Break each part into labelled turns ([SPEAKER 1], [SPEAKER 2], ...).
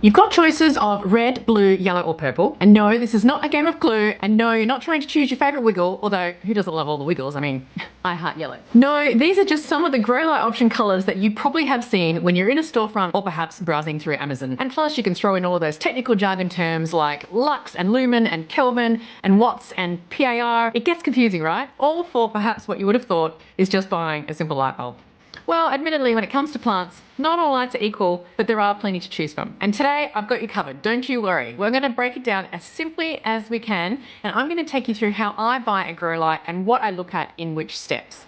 [SPEAKER 1] You've got choices of red, blue, yellow or purple. And no, this is not a game of Clue. And no, you're not trying to choose your favorite wiggle, although who doesn't love all the wiggles? I mean, I heart yellow. No, these are just some of the grow light option colors that you probably have seen when you're in a storefront or perhaps browsing through Amazon. And plus you can throw in all of those technical jargon terms like lux and lumen and Kelvin and watts and PAR. It gets confusing, right? All for perhaps what you would have thought is just buying a simple light bulb. Well, admittedly, when it comes to plants, not all lights are equal, but there are plenty to choose from. And today I've got you covered, don't you worry. We're going to break it down as simply as we can, and I'm going to take you through how I buy a grow light and what I look at in which steps.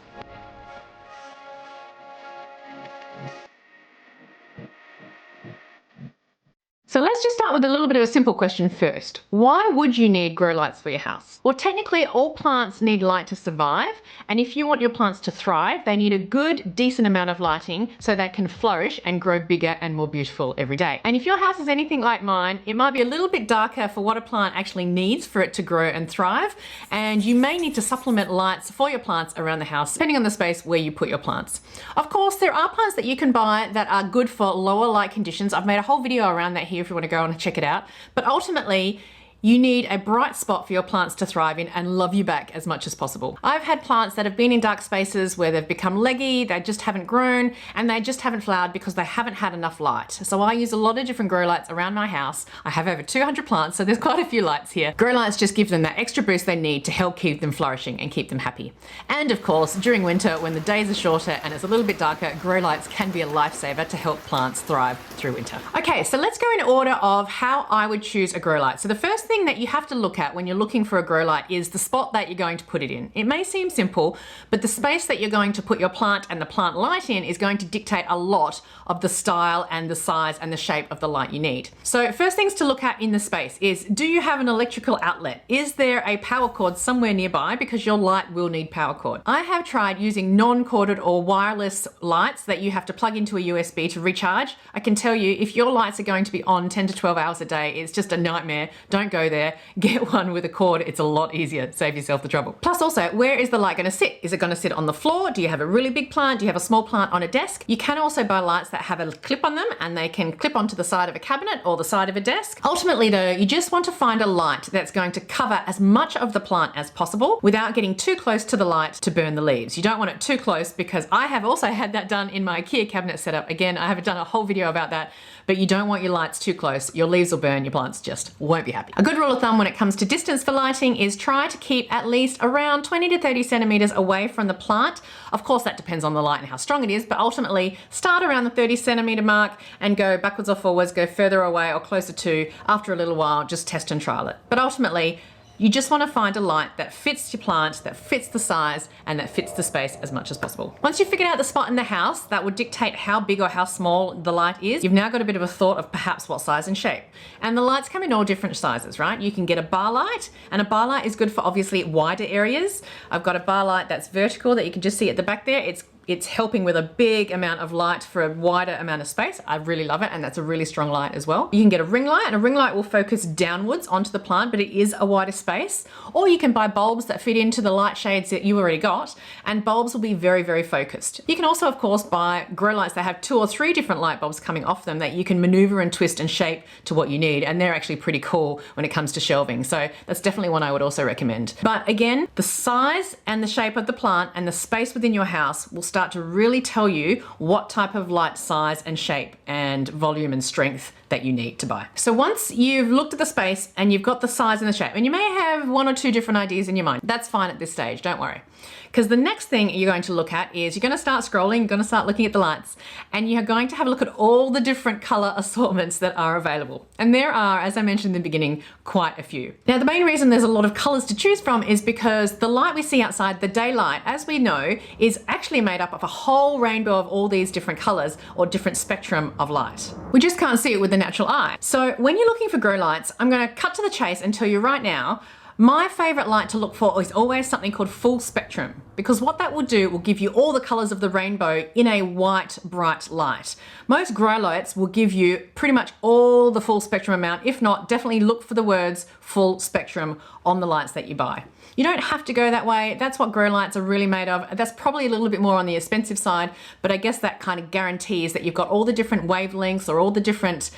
[SPEAKER 1] So let's just start with a little bit of a simple question first. Why would you need grow lights for your house? Well, technically all plants need light to survive, and if you want your plants to thrive, they need a good, decent amount of lighting so they can flourish and grow bigger and more beautiful every day. And if your house is anything like mine, it might be a little bit darker for what a plant actually needs for it to grow and thrive, and you may need to supplement lights for your plants around the house, depending on the space where you put your plants. Of course, there are plants that you can buy that are good for lower light conditions. I've made a whole video around that here if you want to go and check it out. But ultimately, you need a bright spot for your plants to thrive in and love you back as much as possible. I've had plants that have been in dark spaces where they've become leggy, they just haven't grown, and they just haven't flowered because they haven't had enough light. So I use a lot of different grow lights around my house. I have over 200 plants, so there's quite a few lights here. Grow lights just give them that extra boost they need to help keep them flourishing and keep them happy. And of course, during winter, when the days are shorter and it's a little bit darker, grow lights can be a lifesaver to help plants thrive through winter. Okay, so let's go in order of how I would choose a grow light. So the first thing that you have to look at when you're looking for a grow light is the spot that you're going to put it in. It may seem simple, but the space that you're going to put your plant and the plant light in is going to dictate a lot of the style and the size and the shape of the light you need. So first things to look at in the space is, do you have an electrical outlet? Is there a power cord somewhere nearby? Because your light will need power cord. I have tried using non-corded or wireless lights that you have to plug into a USB to recharge. I can tell you, if your lights are going to be on 10 to 12 hours a day, it's just a nightmare. Don't go there. Get one with a cord. It's a lot easier. Save yourself the trouble. Plus also, where is the light going to sit? Is it going to sit on the floor? Do you have a really big plant? Do you have a small plant on a desk? You can also buy lights that have a clip on them and they can clip onto the side of a cabinet or the side of a desk. Ultimately though, you just want to find a light that's going to cover as much of the plant as possible without getting too close to the light to burn the leaves. You don't want it too close, because I have also had that done in my IKEA cabinet setup. Again, I haven't done a whole video about that, but you don't want your lights too close. Your leaves will burn, your plants just won't be happy. A good rule of thumb when it comes to distance for lighting is try to keep at least around 20 to 30 centimeters away from the plant. Of course, that depends on the light and how strong it is, but ultimately start around the 30 centimeter mark and go backwards or forwards, go further away or closer to. After a little while, just test and trial it. But ultimately, you just want to find a light that fits your plant, that fits the size, and that fits the space as much as possible. Once you've figured out the spot in the house that would dictate how big or how small the light is, you've now got a bit of a thought of perhaps what size and shape. And the lights come in all different sizes, right? You can get a bar light, and a bar light is good for obviously wider areas. I've got a bar light that's vertical that you can just see at the back there. It's helping with a big amount of light for a wider amount of space. I really love it, and that's a really strong light as well. You can get a ring light, and a ring light will focus downwards onto the plant, but it is a wider space. Or you can buy bulbs that fit into the light shades that you already got, and bulbs will be very, very focused. You can also, of course, buy grow lights that have 2 or 3 different light bulbs coming off them that you can maneuver and twist and shape to what you need, and they're actually pretty cool when it comes to shelving. So that's definitely one I would also recommend. But again, the size and the shape of the plant and the space within your house will start to really tell you what type of light size and shape and volume and strength that you need to buy. So once you've looked at the space and you've got the size and the shape, and you may have 1 or 2 different ideas in your mind, that's fine at this stage, don't worry. Because the next thing you're going to look at is you're going to start scrolling, you're going to start looking at the lights, and you're going to have a look at all the different color assortments that are available. And there are, as I mentioned in the beginning, quite a few. Now, the main reason there's a lot of colors to choose from is because the light we see outside, the daylight, as we know, is actually made up of a whole rainbow of all these different colors or different spectrum of light. We just can't see it with the natural eye. So when you're looking for grow lights, I'm going to cut to the chase and tell you right now, my favorite light to look for is always something called full spectrum. because what that will do will give you all the colors of the rainbow in a white, bright light. Most grow lights will give you pretty much all the full spectrum amount. If not, definitely look for the words full spectrum on the lights that you buy. You don't have to go that way. That's what grow lights are really made of. That's probably a little bit more on the expensive side, but I guess that kind of guarantees that you've got all the different wavelengths or all the different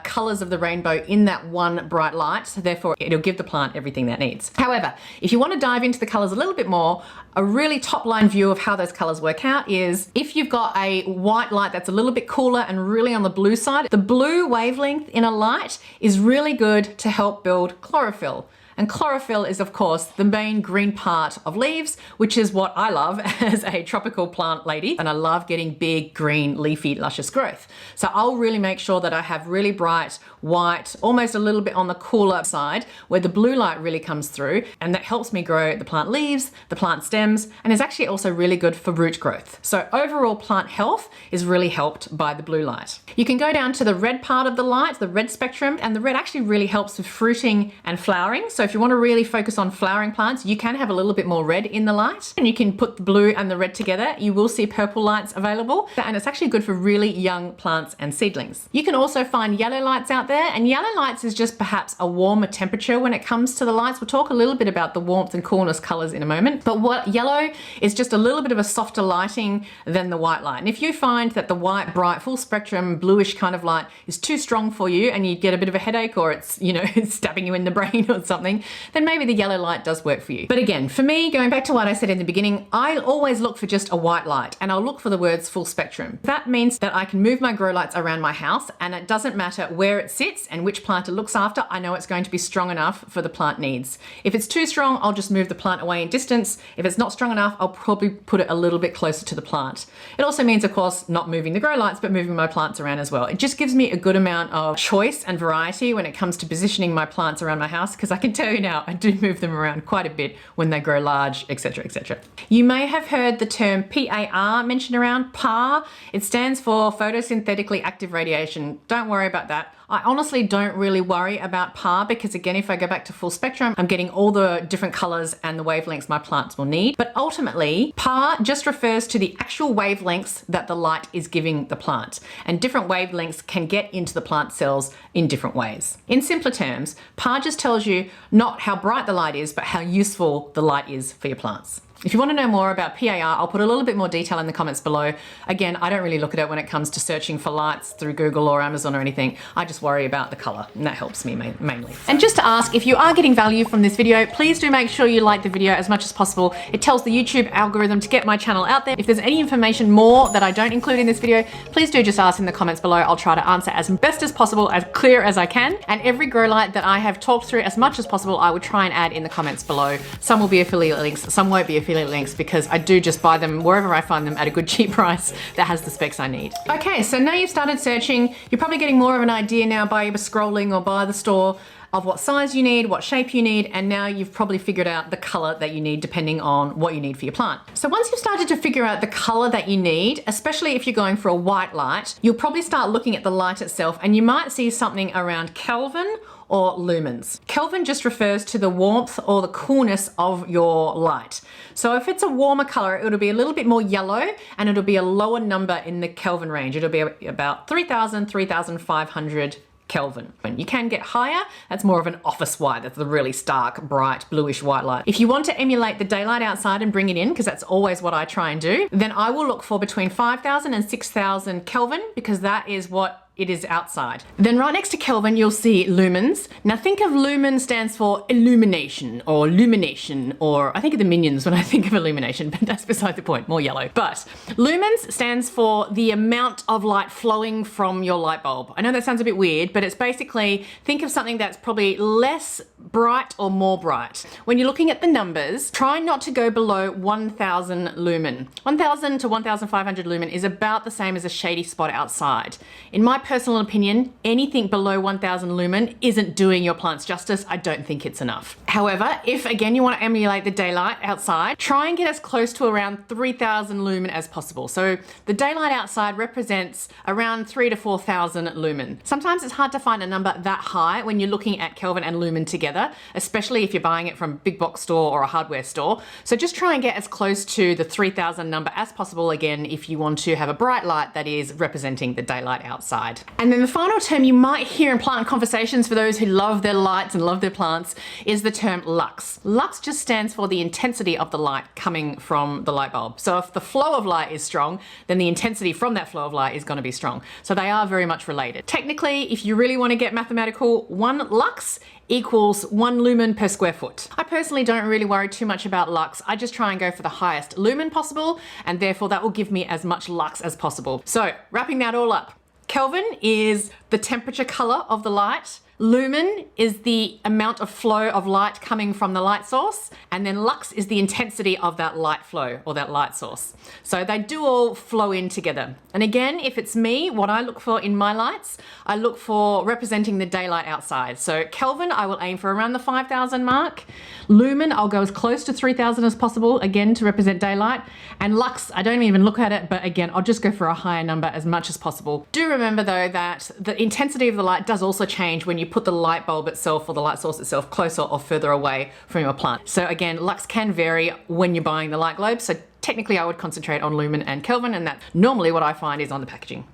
[SPEAKER 1] colors of the rainbow in that one bright light. So therefore, it'll give the plant everything that it needs. However, if you want to dive into the colors a little bit more, a really top line view of how those colors work out is if you've got a white light that's a little bit cooler and really on the blue side, the blue wavelength in a light is really good to help build chlorophyll. And chlorophyll is, of course, the main green part of leaves, which is what I love as a tropical plant lady. And I love getting big, green, leafy, luscious growth. So I'll really make sure that I have really bright white, almost a little bit on the cooler side, where the blue light really comes through. And that helps me grow the plant leaves, the plant stems, and is actually also really good for root growth. So overall plant health is really helped by the blue light. You can go down to the red part of the light, the red spectrum, and the red actually really helps with fruiting and flowering. So if you want to really focus on flowering plants, you can have a little bit more red in the light, and you can put the blue and the red together. You will see purple lights available, and it's actually good for really young plants and seedlings. You can also find yellow lights out there, and yellow lights is just perhaps a warmer temperature when it comes to the lights. We'll talk a little bit about the warmth and coolness colors in a moment, but what yellow is just a little bit of a softer lighting than the white light. And if you find that the white, bright, full spectrum, bluish kind of light is too strong for you and you get a bit of a headache, or it's, you know, it's stabbing you in the brain or something, then maybe the yellow light does work for you. But again, for me, going back to what I said in the beginning, I always look for just a white light, and I'll look for the words full spectrum. That means that I can move my grow lights around my house, and it doesn't matter where it sits and which plant it looks after. I know it's going to be strong enough for the plant needs. If it's too strong, I'll just move the plant away in distance. If it's not strong enough, I'll probably put it a little bit closer to the plant. It also means, of course, not moving the grow lights, but moving my plants around as well. It just gives me a good amount of choice and variety when it comes to positioning my plants around my house, because I can tell you now, I do move them around quite a bit when they grow large, etc., etc. You may have heard the term PAR mentioned around. PAR, it stands for photosynthetically active radiation. Don't worry about that. I honestly don't really worry about PAR, because again, if I go back to full spectrum, I'm getting all the different colors and the wavelengths my plants will need. But ultimately, PAR just refers to the actual wavelengths that the light is giving the plant. And different wavelengths can get into the plant cells in different ways. In simpler terms, PAR just tells you not how bright the light is, but how useful the light is for your plants. If you want to know more about PAR, I'll put a little bit more detail in the comments below. Again, I don't really look at it when it comes to searching for lights through Google or Amazon or anything. I just worry about the color, and that helps me mainly. And just to ask, if you are getting value from this video, please do make sure you like the video as much as possible. It tells the YouTube algorithm to get my channel out there. If there's any information more that I don't include in this video, please do just ask in the comments below. I'll try to answer as best as possible, as clear as I can. And every grow light that I have talked through as much as possible, I will try and add in the comments below. Some will be affiliate links, some won't be affiliate links, because I do just buy them wherever I find them at a good cheap price that has the specs I need. Okay, so now you've started searching, you're probably getting more of an idea now by scrolling or by the store of what size you need, what shape you need, and now you've probably figured out the color that you need depending on what you need for your plant. So once you've started to figure out the color that you need, especially if you're going for a white light, you'll probably start looking at the light itself, and you might see something around Kelvin or lumens. Kelvin just refers to the warmth or the coolness of your light. So if it's a warmer color, it'll be a little bit more yellow, and it'll be a lower number in the Kelvin range. It'll be about 3,000, 3,500 Kelvin. You can get higher, that's more of an office white, that's the really stark, bright, bluish white light. If you want to emulate the daylight outside and bring it in, because that's always what I try and do, then I will look for between 5,000 and 6,000 Kelvin, because that is what it is outside. Then right next to Kelvin, you'll see lumens. Now think of lumen stands for illumination or lumination, or I think of the Minions when I think of illumination, but that's beside the point, more yellow. But lumens stands for the amount of light flowing from your light bulb. I know that sounds a bit weird, but it's basically, think of something that's probably less bright or more bright. When you're looking at the numbers, try not to go below 1,000 lumen. 1,000 to 1,500 lumen is about the same as a shady spot outside. In my personal opinion, anything below 1000 lumen isn't doing your plants justice. I don't think it's enough. However, if again you want to emulate the daylight outside, try and get as close to around 3000 lumen as possible. So the daylight outside represents around 3,000 to 4,000 lumen. Sometimes it's hard to find a number that high when you're looking at Kelvin and lumen together, especially if you're buying it from a big box store or a hardware store. So just try and get as close to the 3000 number as possible again if you want to have a bright light that is representing the daylight outside. And then the final term you might hear in plant conversations for those who love their lights and love their plants is the term lux. Lux just stands for the intensity of the light coming from the light bulb. So if the flow of light is strong, then the intensity from that flow of light is going to be strong. So they are very much related. Technically, if you really want to get mathematical, 1 lux equals 1 lumen per square foot. I personally don't really worry too much about lux. I just try and go for the highest lumen possible, and therefore that will give me as much lux as possible. So wrapping that all up, Kelvin is the temperature color of the light. Lumen is the amount of flow of light coming from the light source, and then lux is the intensity of that light flow or that light source. So they do all flow in together. And again, if it's me, what I look for in my lights, I look for representing the daylight outside. So Kelvin, I will aim for around the 5000 mark. Lumen, I'll go as close to 3000 as possible, again, to represent daylight. And lux, I don't even look at it, but again, I'll just go for a higher number as much as possible. Do remember though that the intensity of the light does also change when you put the light bulb itself or the light source itself closer or further away from your plant. So again, lux can vary when you're buying the light globe. So technically I would concentrate on lumen and Kelvin, and that's normally what I find is on the packaging.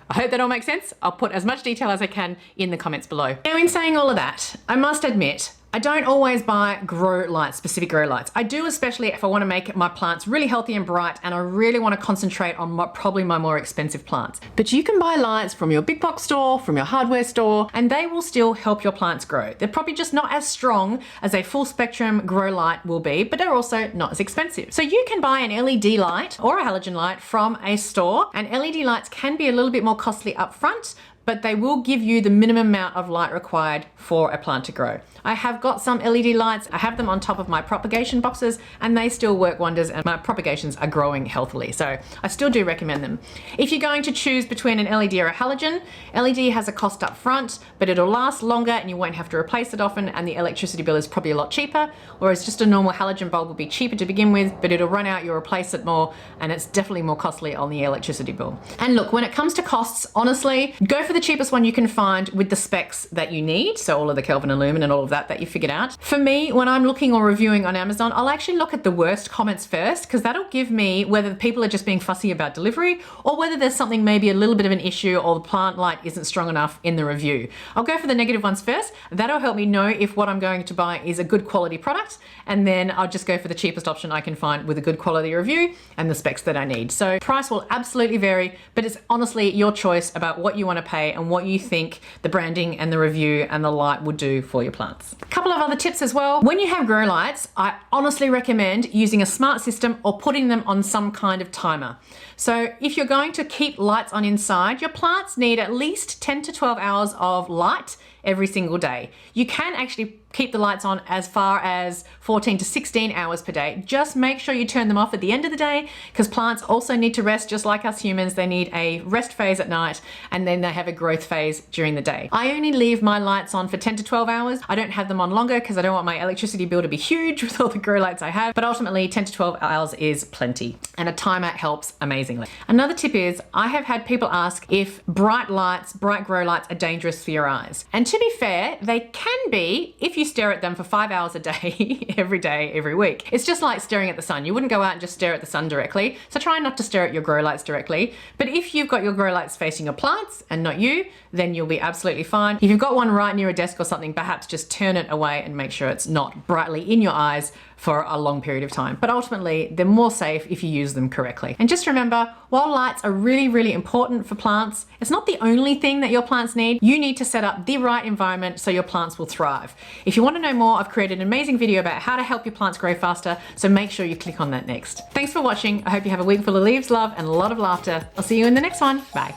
[SPEAKER 1] I hope that all makes sense. I'll put as much detail as I can in the comments below. Now, in saying all of that, I must admit, I don't always buy grow lights, specific grow lights. I do, especially if I want to make my plants really healthy and bright and I really want to concentrate on probably my more expensive plants. But you can buy lights from your big box store, from your hardware store, and they will still help your plants grow. They're probably just not as strong as a full spectrum grow light will be, but they're also not as expensive. So you can buy an LED light or a halogen light from a store, and LED lights can be a little bit more costly up front, but they will give you the minimum amount of light required for a plant to grow. I have got some LED lights. I have them on top of my propagation boxes and they still work wonders, and my propagations are growing healthily. So I still do recommend them. If you're going to choose between an LED or a halogen, LED has a cost up front, but it'll last longer and you won't have to replace it often, and the electricity bill is probably a lot cheaper, whereas just a normal halogen bulb will be cheaper to begin with, but it'll run out, you'll replace it more, and it's definitely more costly on the electricity bill. And look, when it comes to costs, honestly, go for the cheapest one you can find with the specs that you need. So all of the Kelvin and Lumen and all of that you figured out. For me, when I'm looking or reviewing on Amazon, I'll actually look at the worst comments first, because that'll give me whether people are just being fussy about delivery or whether there's something maybe a little bit of an issue or the plant light isn't strong enough in the review. I'll go for the negative ones first. That'll help me know if what I'm going to buy is a good quality product, and then I'll just go for the cheapest option I can find with a good quality review and the specs that I need. So price will absolutely vary, but it's honestly your choice about what you want to pay and what you think the branding and the review and the light would do for your plants. A couple of other tips as well. When you have grow lights, I honestly recommend using a smart system or putting them on some kind of timer. So if you're going to keep lights on inside, your plants need at least 10 to 12 hours of light every single day. You can actually keep the lights on as far as 14 to 16 hours per day. Just make sure you turn them off at the end of the day, because plants also need to rest just like us humans. They need a rest phase at night and then they have a growth phase during the day. I only leave my lights on for 10 to 12 hours. I don't have them on longer because I don't want my electricity bill to be huge with all the grow lights I have, but ultimately 10 to 12 hours is plenty, and a timer helps amazingly. Another tip is I have had people ask if bright lights, bright grow lights are dangerous for your eyes. And to be fair, they can be if you stare at them for 5 hours a day, every week. It's just like staring at the sun. You wouldn't go out and just stare at the sun directly. So try not to stare at your grow lights directly. But if you've got your grow lights facing your plants and not you, then you'll be absolutely fine. If you've got one right near a desk or something, perhaps just turn it away and make sure it's not brightly in your eyes for a long period of time. But ultimately, they're more safe if you use them correctly. And just remember, while lights are really, really important for plants, it's not the only thing that your plants need. You need to set up the right environment so your plants will thrive. If you want to know more, I've created an amazing video about how to help your plants grow faster, so make sure you click on that next. Thanks for watching. I hope you have a week full of leaves, love, and a lot of laughter. I'll see you in the next one. Bye.